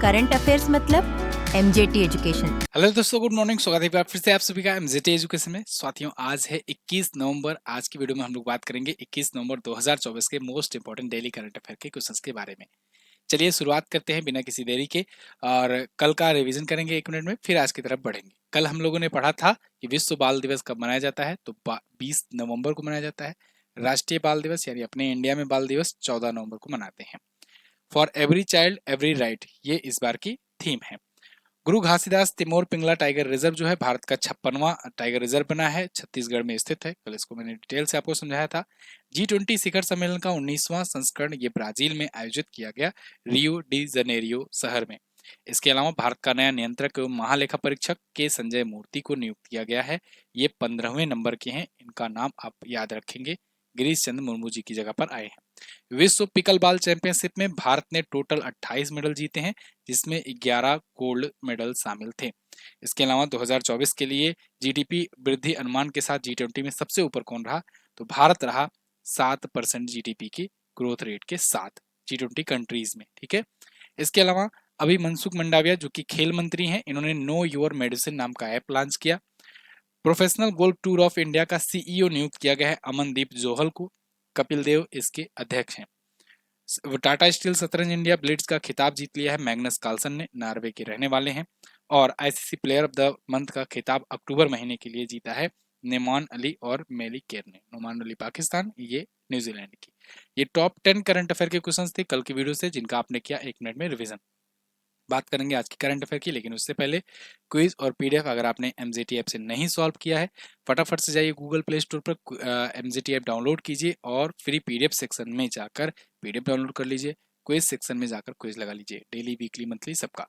Current affairs मतलब MJT education. Hello दोस्तों, good morning. स्वागत है फिर से आप सभी का एमजेटी एजुकेशन में। साथियों, आज है 21 नवंबर। आज की वीडियो में हम लोग बात करेंगे 21 नवंबर 2024 के most important daily current affair के क्वेश्चंस के बारे में। चलिए शुरुआत करते हैं बिना किसी देरी के, और कल का रिवीजन करेंगे 1 मिनट में, फिर आज की तरफ बढ़ेंगे। कल हम लोगों ने पढ़ा था कि विश्व बाल दिवस कब मनाया जाता है, तो 20 नवंबर को मनाया जाता है। राष्ट्रीय बाल दिवस यानी अपने इंडिया में बाल दिवस 14 नवंबर को मनाते हैं। For every child every right, ये इस बार की थीम है। गुरु घासीदास तिमोर पिंगला टाइगर रिजर्व जो है भारत का 56वां टाइगर रिजर्व बना है, छत्तीसगढ़ में स्थित है। कल इसको मैंने डिटेल से आपको समझाया था। G20 शिखर सम्मेलन का 19वां संस्करण ये ब्राजील में आयोजित किया गया, रियो डी जनेरियो शहर में। इसके अलावा भारत का नया नियंत्रक एवं महालेखा परीक्षक के संजय मूर्ति को नियुक्त किया गया है। ये 15वें नंबर के हैं। इनका नाम आप याद रखेंगे, गिरीश चंद्र मुर्मू जी की जगह पर आए हैं। विश्व पिकल बॉल चैंपियनशिप में भारत ने टोटल 28 मेडल जीते हैं, जिसमें 11 गोल्ड मेडल शामिल थे। इसके अलावा 2024 के लिए जीडीपी वृद्धि अनुमान के साथ G20 में सबसे ऊपर कौन रहा, तो भारत रहा 7% जीडीपी की ग्रोथ रेट के साथ G20 कंट्रीज में। ठीक है। इसके अलावा अभी मनसुख मंडाविया जो कि खेल मंत्री हैं, इन्होंने नो योर मेडिसिन नाम का ऐप लॉन्च किया। Professional golf tour of India का सीईओ नियुक्त किया गया है अमनदीप जोहल को। कपिल देव इसके अध्यक्ष हैं। टाटा स्टील शतरंज इंडिया ब्लिट्ज का खिताब जीत लिया है मैग्नस कार्लसन ने, नॉर्वे के रहने वाले हैं। और ICC player of the month का खिताब अक्टूबर महीने के लिए जीता है नेमान अली और मेली केर ने। नोमान अली पाकिस्तान, ये न्यूजीलैंड की। ये टॉप 10 करंट अफेयर के क्वेश्चंस थे कल की वीडियो से, जिनका आपने किया 1 मिनट में रिवीजन। बात करेंगे आज की करंट अफेयर की, लेकिन उससे पहले क्विज और पीडीएफ अगर आपने एमजेटी ऐप से नहीं सॉल्व किया है, फटाफट से जाइए गूगल प्ले स्टोर पर, एमजेटी ऐप डाउनलोड कीजिए और फ्री पीडीएफ सेक्शन में जाकर पीडीएफ डाउनलोड कर लीजिए। क्विज सेक्शन में जाकर क्विज लगा लीजिए, डेली वीकली मंथली सबका।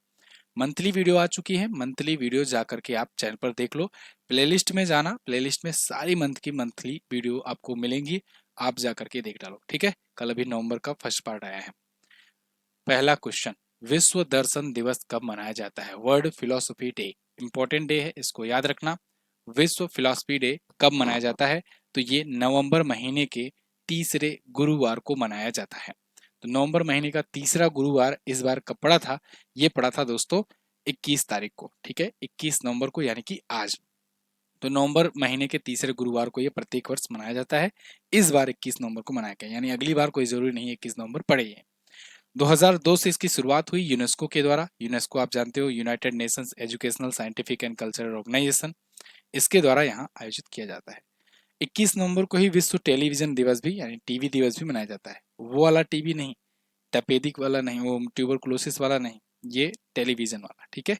मंथली वीडियो आ चुकी है, मंथली वीडियो जाकर के आप चैनल पर देख लो। प्लेलिस्ट में जाना, प्लेलिस्ट में सारी मंथ की मंथली वीडियो आपको मिलेंगी, आप जाकर के देख डालो। ठीक है। कल अभी नवंबर का फर्स्ट पार्ट आया है। पहला क्वेश्चन, विश्व दर्शन दिवस कब मनाया जाता है? World philosophy day, important day है, इसको याद रखना। विश्व फिलोसफी डे कब मनाया जाता है? तो ये नवंबर महीने के तीसरे गुरुवार को मनाया जाता है। तो नवंबर महीने का तीसरा गुरुवार इस बार कब पड़ा था? ये पड़ा था दोस्तों 21 तारीख को। ठीक है, 21 नवंबर को, यानी कि आज। तो नवंबर महीने के तीसरे गुरुवार को ये प्रत्येक वर्ष मनाया जाता है। इस बार 21 नवंबर को मनाया गया, यानी अगली बार कोई जरूरी नहीं है 21 नवंबर पड़े ये। 2002 से इसकी शुरुआत हुई यूनेस्को के द्वारा। यूनेस्को आप जानते हो, United Nations Educational Scientific and Cultural Organisation, इसके द्वारा यहाँ आयोजित किया जाता है। 21 नवंबर को ही विश्व टेलीविजन दिवस भी यानी टीवी दिवस भी मनाया जाता है। वो वाला टीवी नहीं, तपेदिक वाला नहीं, वो ट्यूबरकुलोसिस वाला नहीं, ये टेलीविजन वाला। ठीक है।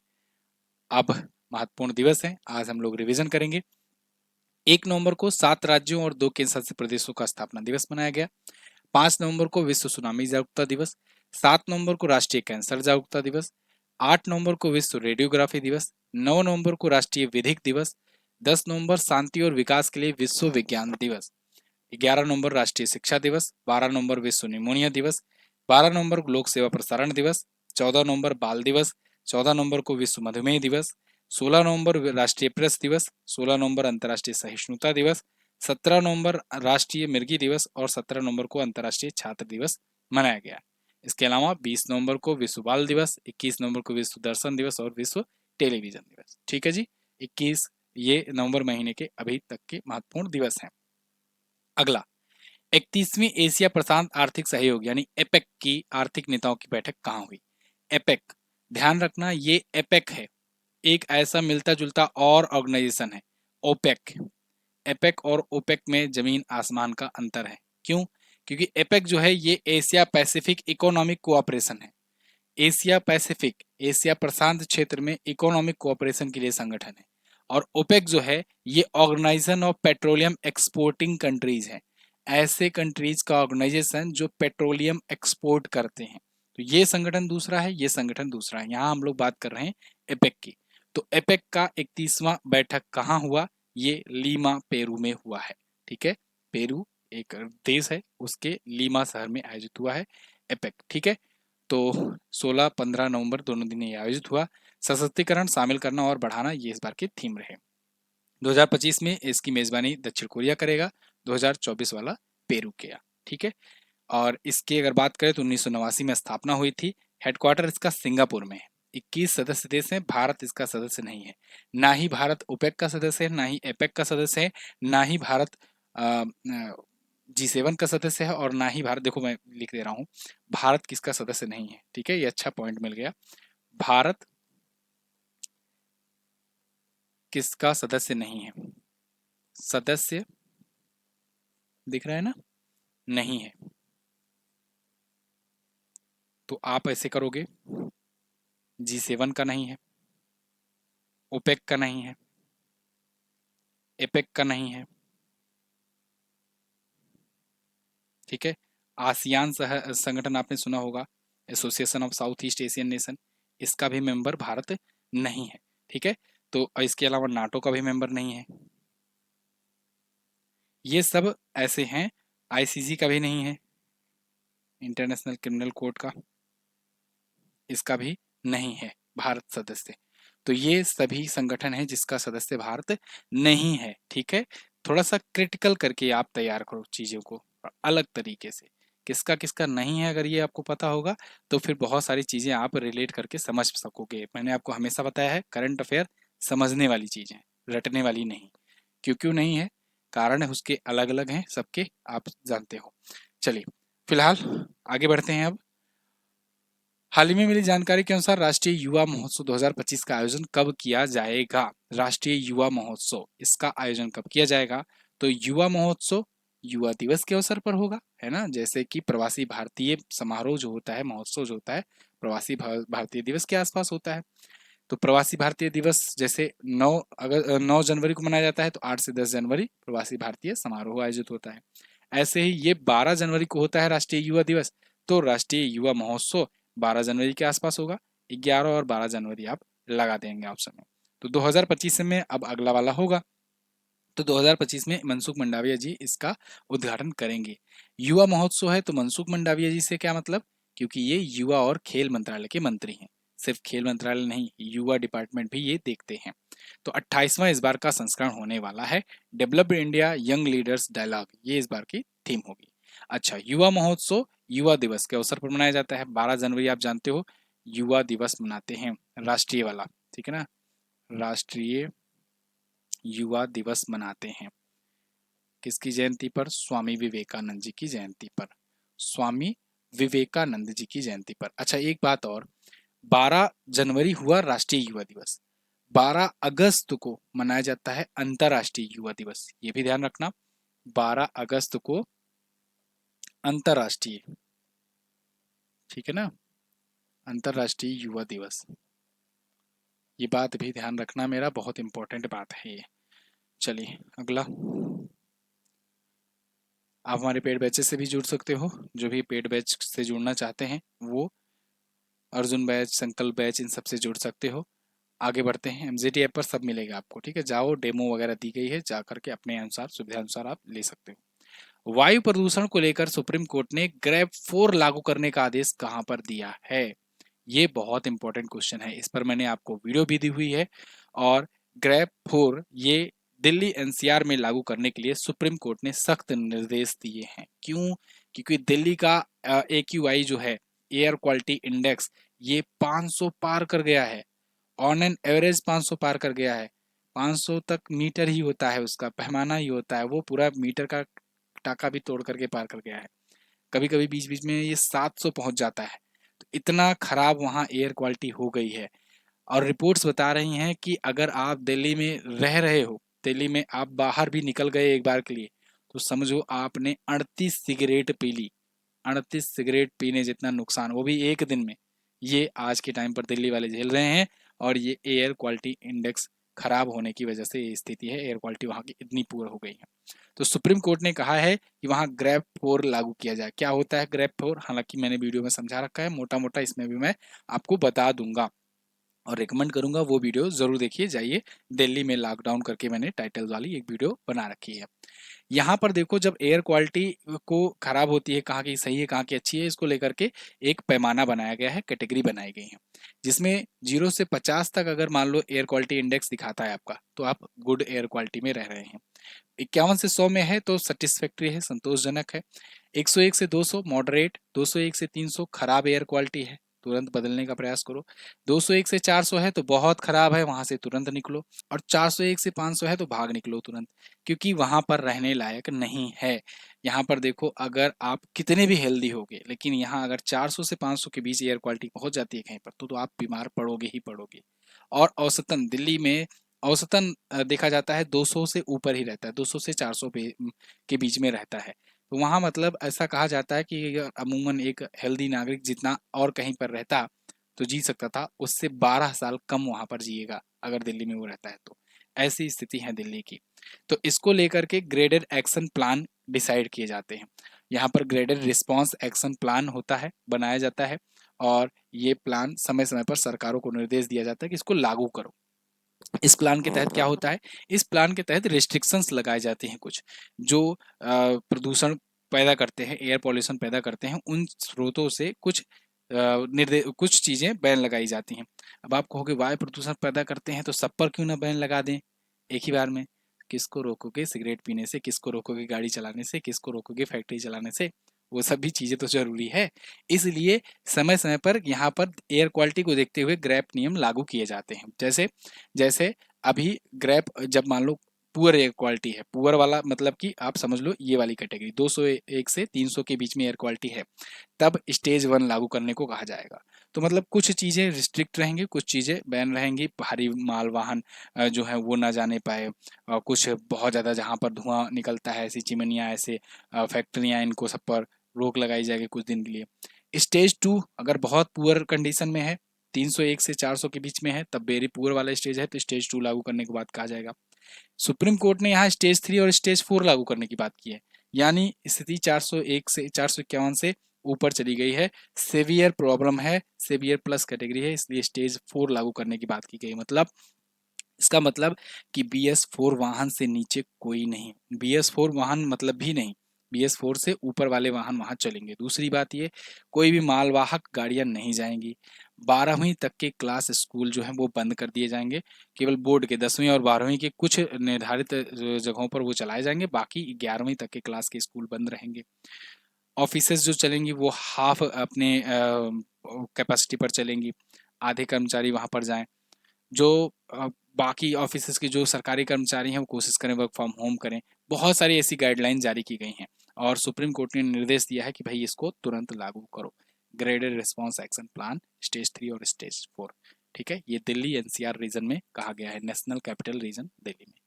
अब महत्वपूर्ण दिवस है, आज हम लोग रिवीजन करेंगे। 1 नवंबर को 7 राज्यों और 2 केंद्र शासित प्रदेशों का स्थापना दिवस मनाया गया। 5 नवंबर को विश्व सुनामी जागरूकता दिवस। 7 नवंबर को राष्ट्रीय कैंसर जागरूकता दिवस। 8 नवंबर को विश्व रेडियोग्राफी दिवस। 9 नवंबर को राष्ट्रीय विधिक दिवस। 10 नवंबर शांति और विकास के लिए विश्व विज्ञान दिवस। 11 नवंबर राष्ट्रीय शिक्षा दिवस। 12 नवंबर विश्व निमोनिया दिवस। 12 नवंबर लोक सेवा प्रसारण दिवस। 14 नवंबर बाल दिवस। 14 नवंबर को विश्व मधुमेह दिवस। 16 नवंबर राष्ट्रीय प्रेस दिवस। 16 नवंबर अंतर्राष्ट्रीय सहिष्णुता दिवस। 17 नवंबर राष्ट्रीय मिर्गी दिवस और 17 नवंबर को अंतर्राष्ट्रीय छात्र दिवस मनाया गया। इसके अलावा 20 नवंबर को विश्व बाल दिवस, 21 नवंबर को विश्व दर्शन दिवस और विश्व टेलीविजन दिवस। ठीक है जी, 21 ये नवंबर महीने के अभी तक के महत्वपूर्ण दिवस हैं। अगला, 31वीं एशिया प्रशांत आर्थिक सहयोग यानी एपेक की आर्थिक नेताओं की बैठक कहाँ हुई? एपेक, ध्यान रखना ये एपेक है, एक ऐसा मिलता जुलता और ऑर्गेनाइजेशन है ओपेक। एपेक और ओपेक में जमीन आसमान का अंतर है। क्यों? क्योंकि एपेक जो है ये एशिया पैसिफिक इकोनॉमिक कोऑपरेशन है। एशिया पैसिफिक, एशिया प्रशांत क्षेत्र में इकोनॉमिक कोऑपरेशन के लिए संगठन है। और ओपेक जो है ये organisation of petroleum exporting countries है, ऐसे कंट्रीज का ऑर्गेनाइजेशन जो पेट्रोलियम एक्सपोर्ट करते हैं। तो ये संगठन दूसरा है, ये संगठन दूसरा है। यहाँ हम लोग बात कर रहे हैं एपेक की। तो एपेक का 31वां बैठक कहाँ हुआ? ये लीमा पेरू में हुआ है। ठीक है, पेरू एक देश है, उसके लीमा शहर में आयोजित हुआ है एपेक। ठीक है। तो 16-15 नवंबर दोनों दिन ये आयोजित हुआ। सशक्तिकरण, शामिल करना और बढ़ाना, ये इस बार की थीम रहे। 2025 में इसकी मेजबानी दक्षिण कोरिया करेगा, 2024 वाला पेरू किया। ठीक है। और इसकी अगर बात करें तो 1989 में स्थापना हुई थी। हेडक्वार्टर इसका सिंगापुर में है। 21 सदस्य देश हैं, भारत इसका सदस्य नहीं है। ना ही भारत ओपेक का सदस्य है, ना ही एपेक का सदस्य है, ना ही भारत G7 का सदस्य है, और ना ही भारत, देखो मैं लिख दे रहा हूँ, भारत किसका सदस्य नहीं है। ठीक है, ये अच्छा पॉइंट मिल गया। भारत किसका सदस्य नहीं है, सदस्य दिख रहा है ना, नहीं है। तो आप ऐसे करोगे, G7 का नहीं है, ओपेक का नहीं है, एपेक का नहीं है, ठीक है। आसियान संगठन आपने सुना होगा, association of south east Asian nation, इसका भी मेंबर भारत नहीं है। ठीक है, तो इसके अलावा नाटो का भी मेंबर नहीं है। ये सब ऐसे हैं। आईसीसी का भी नहीं है, इंटरनेशनल क्रिमिनल कोर्ट का, इसका भी नहीं है भारत सदस्य। तो ये सभी संगठन है जिसका सदस्य भारत नहीं है। ठीक है, थोड़ा सा क्रिटिकल करके आप तैयार करो चीजों को अलग तरीके से, किसका किसका नहीं है। अगर ये आपको पता होगा तो फिर बहुत सारी चीजें आप रिलेट करके समझ सकोगे। मैंने आपको हमेशा बताया है, करंट अफेयर समझने वाली चीज है, रटने वाली नहीं। क्यों क्यों नहीं है, कारण है उसके अलग अलग हैं सबके, आप जानते हो। चलिए फिलहाल आगे बढ़ते हैं। अब हाल ही में मिली जानकारी के अनुसार राष्ट्रीय युवा महोत्सव 2025 का आयोजन कब किया जाएगा। राष्ट्रीय युवा महोत्सव, इसका आयोजन कब किया जाएगा। तो युवा महोत्सव युवा दिवस के अवसर पर होगा, है ना। जैसे कि प्रवासी भारतीय समारोह जो होता है, महोत्सव जो होता है, प्रवासी भारतीय दिवस के आसपास होता है। तो प्रवासी भारतीय दिवस जैसे 9 जनवरी को मनाया जाता है, तो 8 से 10 जनवरी प्रवासी भारतीय समारोह आयोजित होता है। ऐसे ही ये 12 जनवरी को होता है राष्ट्रीय युवा दिवस, तो राष्ट्रीय युवा महोत्सव 12 जनवरी के आसपास होगा। 11 और 12 जनवरी आप लगा देंगे ऑप्शन में। तो 2025 में अब अगला वाला होगा, तो 2025 में मनसुख मंडाविया जी इसका उद्घाटन करेंगे। युवा महोत्सव है तो मनसुख मंडाविया जी से क्या मतलब, क्योंकि ये युवा और खेल मंत्रालय के मंत्री हैं। सिर्फ खेल मंत्रालय नहीं, युवा डिपार्टमेंट भी ये देखते हैं। तो 28वां इस बार का संस्करण होने वाला है। Developed India young leaders dialogue, ये इस बार की थीम होगी। अच्छा, युवा महोत्सव युवा दिवस के अवसर पर मनाया जाता है। 12 जनवरी आप जानते हो युवा दिवस मनाते हैं, राष्ट्रीय वाला, ठीक है ना, राष्ट्रीय युवा दिवस मनाते हैं। किसकी जयंती पर, स्वामी विवेकानंद जी की जयंती पर, स्वामी विवेकानंद जी की जयंती पर। अच्छा एक बात और, 12 जनवरी हुआ राष्ट्रीय युवा दिवस, 12 अगस्त को मनाया जाता है अंतरराष्ट्रीय युवा दिवस, ये भी ध्यान रखना। 12 अगस्त को अंतरराष्ट्रीय, ठीक है ना, अंतरराष्ट्रीय युवा दिवस, ये बात भी ध्यान रखना, मेरा बहुत इंपॉर्टेंट बात है ये। चलिए अगला, आप हमारे पेड बैचेस से भी जुड़ सकते हो। जो भी पेड बैच से जुड़ना चाहते हैं वो अर्जुन बैच, संकल्प बैच, इन सब से जुड़ सकते हो। आगे बढ़ते हैं, एमजीटी ऐप पर सब मिलेगा आपको, ठीक है। जाओ, डेमो वगैरह दी गई है, जा करके अपने अनुसार सुविधा अनुसार आप ले सकते हो। वायु प्रदूषण को लेकर सुप्रीम कोर्ट ने ग्रेप 4 लागू करने का आदेश कहां पर दिया है। ये बहुत इंपॉर्टेंट क्वेश्चन है, इस पर मैंने आपको वीडियो भी दी हुई है। और ग्रेप 4 ये दिल्ली एनसीआर में लागू करने के लिए सुप्रीम कोर्ट ने सख्त निर्देश दिए हैं। क्यों, क्योंकि दिल्ली का AQI जो है, एयर क्वालिटी इंडेक्स, ये 500 पार कर गया है। ऑन एन एवरेज 500 पार कर गया है। 500 तक मीटर ही होता है, उसका पैमाना ही होता है, वो पूरा मीटर का टाका भी तोड़ करके पार कर गया है। कभी कभी बीच बीच में ये 700 पहुंच जाता है। तो इतना खराब वहाँ एयर क्वालिटी हो गई है। और रिपोर्ट्स बता रही हैं कि अगर आप दिल्ली में रह रहे हो, दिल्ली में आप बाहर भी निकल गए एक बार के लिए, तो समझो आपने 38 सिगरेट पी ली। 38 सिगरेट पीने जितना नुकसान, वो भी एक दिन में, ये आज के टाइम पर दिल्ली वाले झेल रहे हैं। और ये एयर क्वालिटी इंडेक्स खराब होने की वजह से ये स्थिति है, एयर क्वालिटी वहाँ की इतनी पुअर हो गई है। तो सुप्रीम कोर्ट ने कहा है कि वहाँ ग्रेप 4 लागू किया जाए। क्या होता है ग्रेप 4, हालांकि मैंने वीडियो में समझा रखा है, मोटा मोटा इसमें भी मैं आपको बता दूंगा और रिकमेंड करूंगा वो वीडियो जरूर देखिए। जाइए, दिल्ली में लॉकडाउन करके मैंने टाइटल वाली एक वीडियो बना रखी है। यहाँ पर देखो, जब एयर क्वालिटी को खराब होती है, कहाँ की सही है कहाँ की अच्छी है, इसको लेकर के एक पैमाना बनाया गया है, कैटेगरी बनाई गई है, जिसमें 0 से 50 तक अगर मान लो एयर क्वालिटी इंडेक्स दिखाता है आपका, तो आप गुड एयर क्वालिटी में रह रहे हैं। 51 से 100 में है तो सेटिस्फैक्ट्री है, संतोषजनक है। 101 से 200 मॉडरेट, 201 से 300 खराब एयर क्वालिटी है, तुरंत बदलने का प्रयास करो। 201 से 400 है तो बहुत खराब है, वहां से तुरंत निकलो। और 401 से 500 है तो भाग निकलो तुरंत, क्योंकि वहां पर रहने लायक नहीं है। यहाँ पर देखो, अगर आप कितने भी हेल्दी होगे, लेकिन यहाँ अगर 400 से 500 के बीच एयर क्वालिटी पहुंच जाती है कहीं पर, तो आप बीमार पड़ोगे ही पड़ोगे। और औसतन दिल्ली में औसतन देखा जाता है 200 से ऊपर ही रहता है, 200 से 400 के बीच में रहता है। तो वहाँ मतलब ऐसा कहा जाता है कि अगर अमूमन एक हेल्दी नागरिक जितना और कहीं पर रहता तो जी सकता था, उससे 12 साल कम वहाँ पर जिएगा अगर दिल्ली में वो रहता है तो। ऐसी स्थिति है दिल्ली की। तो इसको लेकर के ग्रेडेड एक्शन प्लान डिसाइड किए जाते हैं। यहाँ पर ग्रेडेड रिस्पॉन्स एक्शन प्लान होता है, बनाया जाता है, और ये प्लान समय समय पर सरकारों को निर्देश दिया जाता है कि इसको लागू करो। इस प्लान के तहत क्या होता है, इस प्लान के तहत रिस्ट्रिक्शंस लगाए जाते हैं कुछ, जो प्रदूषण पैदा करते हैं, एयर पॉल्यूशन पैदा करते हैं, उन स्रोतों से कुछ निर्देश, कुछ चीजें बैन लगाई जाती हैं। अब आप कहोगे वायु प्रदूषण पैदा करते हैं तो सब पर क्यों ना बैन लगा दें एक ही बार में। किसको रोकोगे सिगरेट पीने से, किसको रोकोगे गाड़ी चलाने से, किसको रोकोगे फैक्ट्री चलाने से, वो सभी चीजें तो जरूरी है। इसलिए समय समय पर यहाँ पर एयर क्वालिटी को देखते हुए ग्रैप नियम लागू किए जाते हैं। जैसे जैसे अभी ग्रैप, जब मान लो पुअर एयर क्वालिटी है, पुअर वाला मतलब कि आप समझ लो ये वाली कैटेगरी 201 से 300 के बीच में एयर क्वालिटी है, तब स्टेज 1 लागू करने को कहा जाएगा। तो मतलब कुछ चीज़ें रिस्ट्रिक्ट रहेंगी, कुछ चीज़ें बैन रहेंगी, भारी माल वाहन जो है वो ना जाने पाए, और कुछ बहुत ज़्यादा जहाँ पर धुआं निकलता है, ऐसी चिमनियाँ, ऐसे फैक्ट्रियाँ, इनको सब पर रोक लगाई जाएगी कुछ दिन के लिए। स्टेज 2 अगर बहुत पुअर कंडीशन में है, 301 से 400 के बीच में है, तब वेरी पुअर वाला स्टेज है, तो स्टेज 2 लागू करने के बाद कहा जाएगा। सुप्रीम कोर्ट ने यहाँ स्टेज 3 और स्टेज 4 लागू करने की बात की है, यानी स्थिति 401 से 451 से ऊपर चली गई है, सेवियर प्रॉब्लम है, सेवियर प्लस कैटेगरी है, इसलिए स्टेज 4 लागू करने की बात की गई। मतलब इसका मतलब कि BS4 वाहन से नीचे कोई नहीं, BS4 वाहन मतलब भी नहीं, BS4 से ऊपर वाले वाहन वहां चलेंगे। दूसरी बात ये, कोई भी मालवाहक गाड़ियां नहीं जाएंगी। 12वीं तक के क्लास स्कूल जो है वो बंद कर दिए जाएंगे, केवल बोर्ड के 10वीं और 12वीं के कुछ निर्धारित जगहों पर वो चलाए जाएंगे, बाकी 11वीं तक के क्लास के स्कूल बंद रहेंगे। ऑफिसेज जो चलेंगी वो हाफ अपने कैपेसिटी पर चलेंगी, आधे कर्मचारी वहां पर जाएं। जो बाकी ऑफिसेज के जो सरकारी कर्मचारी हैं वो कोशिश करें वर्क फ्रॉम होम करें। बहुत सारी ऐसी गाइडलाइन जारी की गई हैं, और सुप्रीम कोर्ट ने निर्देश दिया है कि भाई इसको तुरंत लागू करो। Graded response action plan stage 3 और स्टेज 4। ठीक है, ये दिल्ली NCR रीजन में कहा गया है, नेशनल कैपिटल रीजन दिल्ली में।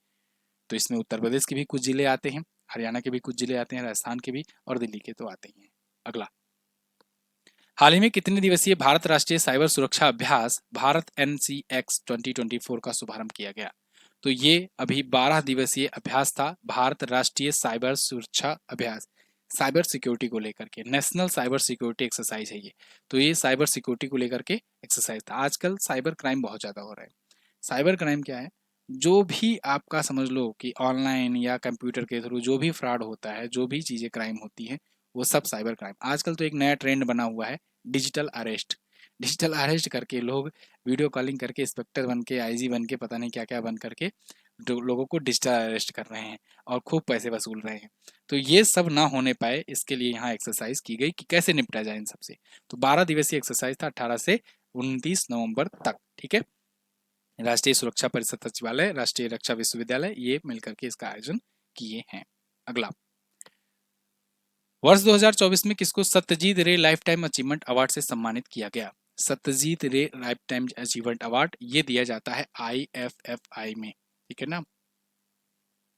तो इसमें उत्तर प्रदेश के भी कुछ जिले आते हैं, हरियाणा के भी कुछ जिले आते हैं, राजस्थान के भी, और दिल्ली के तो आते ही हैं। अगला, हाल ही में कितने दिवसीय भारत राष्ट्रीय साइबर सुरक्षा अभ्यास भारत NCX 2024 का शुभारंभ किया गया? तो ये अभी 12 दिवसीय अभ्यास था, भारत राष्ट्रीय साइबर सुरक्षा अभ्यास, साइबर सिक्योरिटी को लेकर के, नेशनल साइबर सिक्योरिटी एक्सरसाइज है ये। तो ये साइबर सिक्योरिटी को लेकर के एक्सरसाइज था। आजकल साइबर क्राइम बहुत ज्यादा हो रहा है। साइबर क्राइम क्या है, जो भी आपका समझ लो कि ऑनलाइन या कंप्यूटर के थ्रू जो भी फ्रॉड होता है, जो भी चीजें क्राइम होती हैं, वो सब साइबर क्राइम। आजकल तो एक नया ट्रेंड बना हुआ है, डिजिटल अरेस्ट। डिजिटल अरेस्ट करके लोग वीडियो कॉलिंग करके इंस्पेक्टर बन के, IG बन के, पता नहीं क्या क्या बन करके लोगों को डिजिटल अरेस्ट कर रहे हैं और खूब पैसे वसूल रहे हैं। तो ये सब ना होने पाए, इसके लिए यहाँ एक्सरसाइज की गई कि कैसे निपटा जाए इन सबसे। तो 12 दिवसीय एक्सरसाइज था, 18 से 29 नवंबर तक। ठीक है, राष्ट्रीय सुरक्षा परिषद सचिवालय, राष्ट्रीय रक्षा विश्वविद्यालय, ये मिलकर के इसका आयोजन किए हैं। अगला, वर्ष 2024 में किसको सत्यजीत रे लाइफ टाइम अचीवमेंट अवार्ड से सम्मानित किया गया? सत्यजीत रे लाइफ टाइम अचीवमेंट अवार्ड ये दिया जाता है IFFI में। ठीक है ना,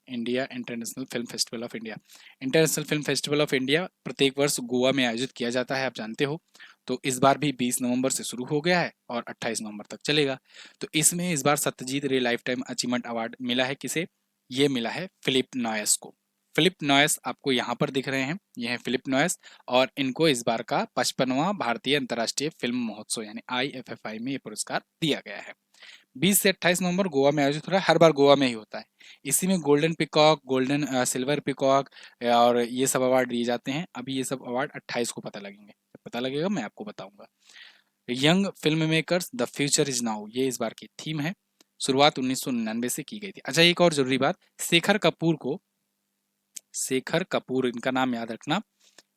India international film festival of India. International film festival of India प्रत्येक वर्ष गोवा में आयोजित किया जाता है, आप जानते हो। तो इस बार भी 20 नवंबर से शुरू हो गया है और 28 नवंबर तक चलेगा। तो इसमें इस बार सत्यजीत रे लाइफ टाइम अचीवमेंट अवार्ड मिला है किसे? ये मिला है फिलिप नॉयस को। फिलिप नॉयस आपको यहाँ पर दिख रहे हैं, ये है फिलिप नॉयस, और इनको इस बार का 55वां भारतीय अंतर्राष्ट्रीय फिल्म महोत्सव यानी IFFI में ये पुरस्कार दिया गया है। 20 से 28 नवंबर गोवा में आयोजित हो रहा है, हर बार गोवा में ही होता है। इसी में golden peacock, golden silver peacock और ये सब अवार्ड दिए जाते हैं। अभी ये सब अवार्ड 28 को पता लगेंगे, पता लगेगा मैं आपको बताऊंगा। Young film makers the future is now, ये इस बार की थीम है। शुरुआत 1999 से की गई थी। अच्छा, एक और जरूरी बात, शेखर कपूर को, शेखर कपूर इनका नाम याद रखना,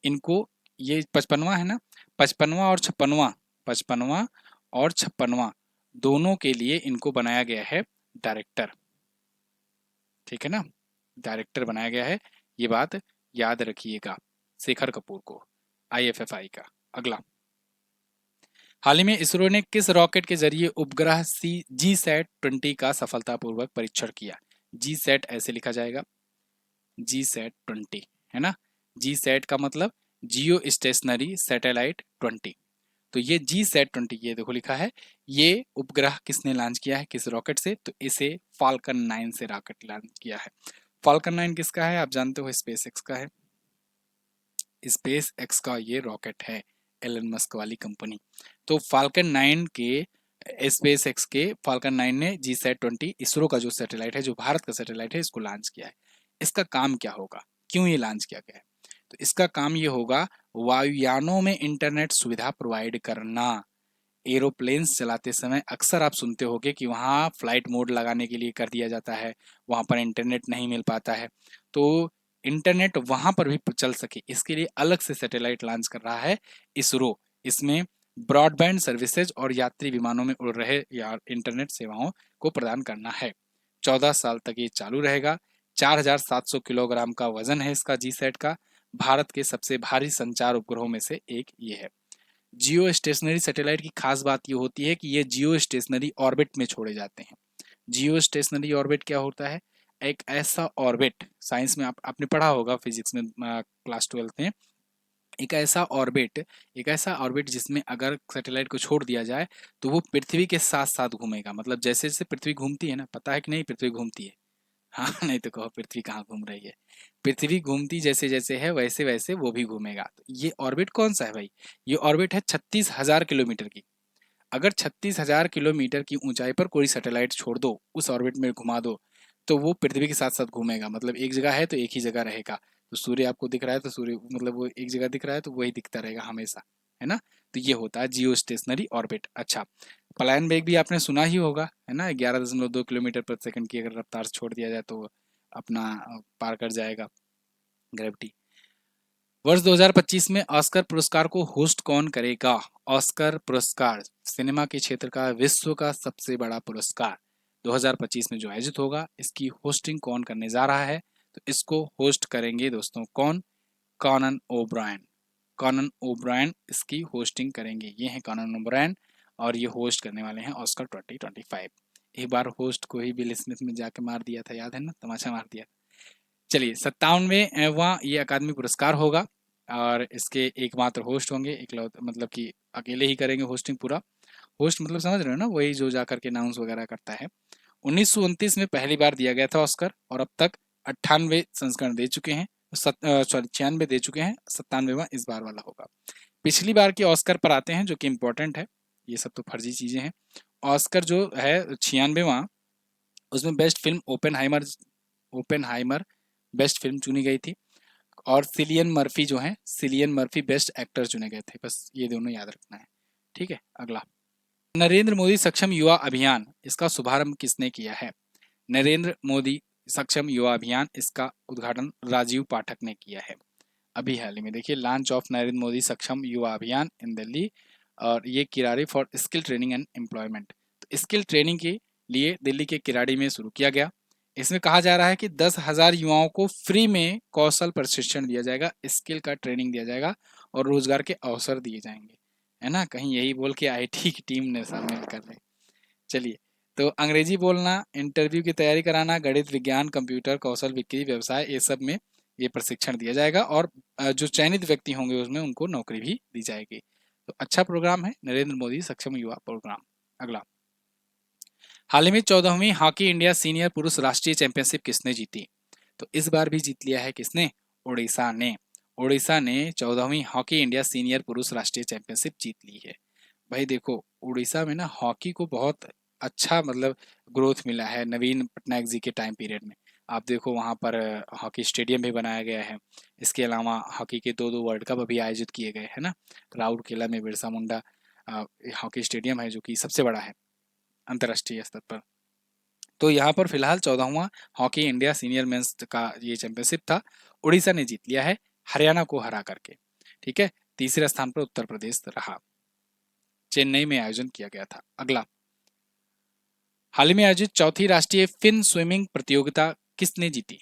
इनको ये 55वां है ना, 55वां और 56वां 55वां और 56वां दोनों के लिए इनको बनाया गया है डायरेक्टर। ठीक है ना, डायरेक्टर बनाया गया है, ये बात याद रखिएगा, शेखर कपूर को, IFFI का। अगला, हाल ही में इसरो ने किस रॉकेट के जरिए उपग्रह GSAT-20 का सफलतापूर्वक परीक्षण किया? GSAT ऐसे लिखा जाएगा, GSAT-20, है ना। GSAT का मतलब जियो स्टेशनरी सैटेलाइट 20। तो ये GSAT-20, ये देखो लिखा है, ये उपग्रह किसने लॉन्च किया है, किस रॉकेट से? तो इसे फाल्कन 9 से रॉकेट लॉन्च किया है। फाल्कन 9 किसका है? आप जानते हो, स्पेस एक्स का है। स्पेस एक्स का ये रॉकेट है, एलन मस्क वाली कंपनी। तो फाल्कन 9 के, स्पेस एक्स के फाल्कन 9 ने GSAT-20 इसरो का जो सैटेलाइट है, जो भारत का सैटेलाइट है, इसको लॉन्च किया है। इसका काम क्या होगा, क्यों ये लॉन्च किया गया है? तो इसका काम ये होगा, वायुयानों में इंटरनेट सुविधा प्रोवाइड करना। एरोप्लेन्स चलाते समय अक्सर आप सुनते होंगे कि वहाँ फ्लाइट मोड लगाने के लिए कर दिया जाता है, वहाँ पर इंटरनेट नहीं मिल पाता है। तो इंटरनेट वहाँ पर भी चल सके, इसके लिए अलग से सैटेलाइट लॉन्च कर रहा है इसरो। इसमें ब्रॉडबैंड सर्विसेज और यात्री विमानों में उड़ रहे या इंटरनेट सेवाओं को प्रदान करना है। 14 साल तक ये चालू रहेगा। 4700 किलोग्राम का वजन है इसका, GSAT का। भारत के सबसे भारी संचार उपग्रहों में से एक ये है। जियो स्टेशनरी सैटेलाइट की खास बात ये होती है कि ये जियो स्टेशनरी ऑर्बिट में छोड़े जाते हैं। जियो स्टेशनरी ऑर्बिट क्या होता है? एक ऐसा ऑर्बिट, साइंस में आपने पढ़ा होगा, फिजिक्स में क्लास 12 में, एक ऐसा ऑर्बिट जिसमें अगर सैटेलाइट को छोड़ दिया जाए तो वो पृथ्वी के साथ साथ घूमेगा। मतलब जैसे जैसे पृथ्वी घूमती है ना, पता है कि नहीं पृथ्वी घूमती है? हाँ, नहीं तो कहो पृथ्वी कहाँ घूम रही है। पृथ्वी घूमती जैसे जैसे है वैसे वैसे वो भी घूमेगा। तो ये ऑर्बिट कौन सा है भाई? ये ऑर्बिट है 36,000 किलोमीटर की। अगर 36,000 किलोमीटर की ऊंचाई पर कोई सैटेलाइट छोड़ दो, उस ऑर्बिट में घुमा दो, तो वो पृथ्वी के साथ साथ घूमेगा। मतलब एक जगह है तो एक ही जगह रहेगा। तो सूर्य आपको दिख रहा है तो सूर्य, मतलब वो एक जगह दिख रहा है तो वही दिखता रहेगा हमेशा, है ना। तो ये होता है जियो स्टेशनरी ऑर्बिट। अच्छा, पलायन वेग भी आपने सुना ही होगा, है ना। 11.2 किलोमीटर प्रति सेकंड की अगर रफ्तार छोड़ दिया जाए तो अपना पार कर जाएगा ग्रेविटी। वर्ष 2025 में ऑस्कर पुरस्कार को होस्ट कौन करेगा? ऑस्कर पुरस्कार, सिनेमा के क्षेत्र का विश्व का सबसे बड़ा पुरस्कार, 2025 में जो आयोजित होगा, इसकी होस्टिंग कौन करने जा रहा है? तो इसको होस्ट करेंगे दोस्तों कौन? Conan O'Brien. कॉनन ओब्रायन इसकी होस्टिंग करेंगे। ये हैं कॉनन ओब्रायन और ये होस्ट करने वाले हैं ऑस्कर 2025। एक बार होस्ट को ही विल स्मिथ में जाके मार दिया था, याद है ना, तमाचा मार दिया। चलिए, 57वां ये अकादमी पुरस्कार होगा और इसके एकमात्र होस्ट होंगे, इकलौते, मतलब कि अकेले ही करेंगे होस्टिंग पूरा। होस्ट मतलब समझ रहे हो ना, वही जो जाकर के अनाउंस वगैरह करता है। 1929 में पहली बार दिया गया था ऑस्कर और अब तक 98 संस्करण दे चुके हैं। 96 दे चुके हैं, 97वां इस बार वाला होगा। पिछली बार के ऑस्कर पर आते हैं जो कि इम्पोर्टेंट है, ये सब तो फर्जी चीजें हैं। ऑस्कर जो है 96वां, उसमें best film Oppenheimer best film चुनी गई थी और सिलियन मर्फी जो है, सिलियन मर्फी बेस्ट एक्टर चुने गए थे। बस ये दोनों याद रखना है, ठीक है। अगला, नरेंद्र मोदी सक्षम युवा अभियान, इसका शुभारंभ किसने किया है? नरेंद्र मोदी सक्षम युवा अभियान, इसका उद्घाटन राजीव पाठक ने किया है। अभी हाल ही में देखिए, लॉन्च ऑफ नरेंद्र मोदी सक्षम युवा अभियान इन दिल्ली, और ये Kirari for skill training and employment. तो स्किल ट्रेनिंग के लिए दिल्ली के किराड़ी में शुरू किया गया। इसमें कहा जा रहा है कि 10,000 युवाओं को फ्री में कौशल प्रशिक्षण दिया जाएगा, स्किल का ट्रेनिंग दिया जाएगा और रोजगार के अवसर दिए जाएंगे, है ना। कहीं यही बोल के IT की टीम ने शामिल कर ले। चलिए, तो अंग्रेजी बोलना, इंटरव्यू की तैयारी कराना, गणित, विज्ञान, कंप्यूटर, कौशल, बिक्री, व्यवसाय, ये सब में ये प्रशिक्षण दिया जाएगा और जो चयनित व्यक्ति होंगे उसमें उनको नौकरी भी दी जाएगी। तो अच्छा प्रोग्राम है नरेंद्र मोदी सक्षम युवा प्रोग्राम। अगला, हाल ही में 14वीं हॉकी इंडिया सीनियर पुरुष राष्ट्रीय चैंपियनशिप किसने जीती? तो इस बार भी जीत लिया है किसने? उड़ीसा ने। उड़ीसा ने 14वीं हॉकी इंडिया सीनियर पुरुष राष्ट्रीय चैंपियनशिप जीत ली है। भाई देखो, उड़ीसा में ना हॉकी को बहुत अच्छा, मतलब ग्रोथ मिला है नवीन पटनायक जी के टाइम पीरियड में। आप देखो वहाँ पर हॉकी स्टेडियम भी बनाया गया है। इसके अलावा हॉकी के 2-2 वर्ल्ड कप अभी आयोजित किए गए हैं ना। राउरकेला में बिरसा मुंडा हॉकी स्टेडियम है जो कि सबसे बड़ा है अंतर्राष्ट्रीय स्तर पर। तो यहाँ पर फिलहाल 14वां हॉकी इंडिया सीनियर मेंस का ये चैंपियनशिप था, उड़ीसा ने जीत लिया है हरियाणा को हरा करके, ठीक है। तीसरे स्थान पर उत्तर प्रदेश रहा। चेन्नई में आयोजन किया गया था। अगला, हाल ही में आयोजित चौथी राष्ट्रीय फिन स्विमिंग प्रतियोगिता किसने जीती?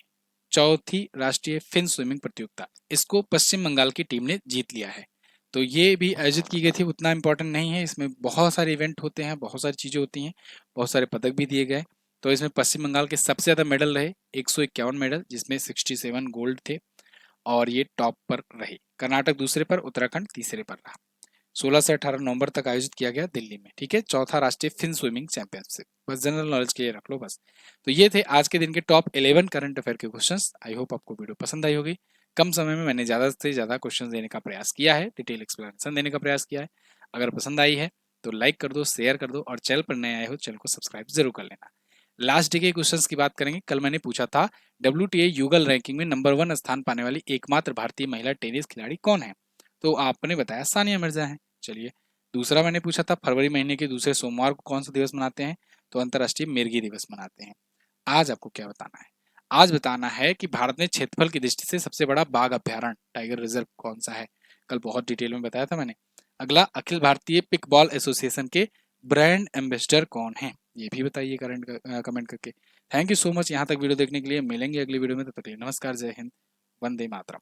चौथी राष्ट्रीय फिन स्विमिंग प्रतियोगिता, इसको पश्चिम बंगाल की टीम ने जीत लिया है। तो ये भी आयोजित की गई थी, उतना इंपॉर्टेंट नहीं है, इसमें बहुत सारे इवेंट होते हैं, बहुत सारी चीजें होती हैं, बहुत सारे पदक भी दिए गए। तो इसमें पश्चिम बंगाल के सबसे ज्यादा मेडल रहे, 151 मेडल, जिसमें 67 गोल्ड थे और ये टॉप पर रहे। कर्नाटक दूसरे पर, उत्तराखंड तीसरे पर रहा। 16 से 18 नवंबर तक आयोजित किया गया दिल्ली में। ठीक है, चौथा राष्ट्रीय फिन स्विमिंग चैंपियनशिप, बस जनरल नॉलेज के लिए रख लो बस। तो ये थे आज के दिन के टॉप 11 करंट अफेयर के क्वेश्चंस। आई होप आपको वीडियो पसंद आई होगी। कम समय में मैंने ज्यादा से ज्यादा क्वेश्चंस देने का प्रयास किया है, डिटेल एक्सप्लेनेशन देने का प्रयास किया है। अगर पसंद आई है तो लाइक कर दो, शेयर कर दो, और चैनल पर नए आए हो चैनल को सब्सक्राइब जरूर कर लेना। लास्ट डे के क्वेश्चंस की बात करेंगे। कल मैंने पूछा था WTA युगल रैंकिंग में नंबर 1 स्थान पाने वाली एकमात्र भारतीय महिला टेनिस खिलाड़ी कौन है? तो आपने बताया सानिया मिर्जा है। चलिए, दूसरा मैंने पूछा था फरवरी महीने के दूसरे सोमवार को कौन सा दिवस मनाते हैं? तो अंतर्राष्ट्रीय मिर्गी दिवस मनाते हैं। आज आपको क्या बताना है? आज बताना है कि भारत में क्षेत्रफल की दृष्टि से सबसे बड़ा बाघ अभ्यारण्य टाइगर रिजर्व कौन सा है? कल बहुत डिटेल में बताया था मैंने। अगला, अखिल भारतीय पिकबॉल एसोसिएशन के ब्रांड एम्बेसडर कौन है? ये भी बताइए कमेंट करके। थैंक यू सो मच यहाँ तक वीडियो देखने के लिए। मिलेंगे अगली वीडियो में, तब तक के लिए नमस्कार, जय हिंद, वंदे मातरम।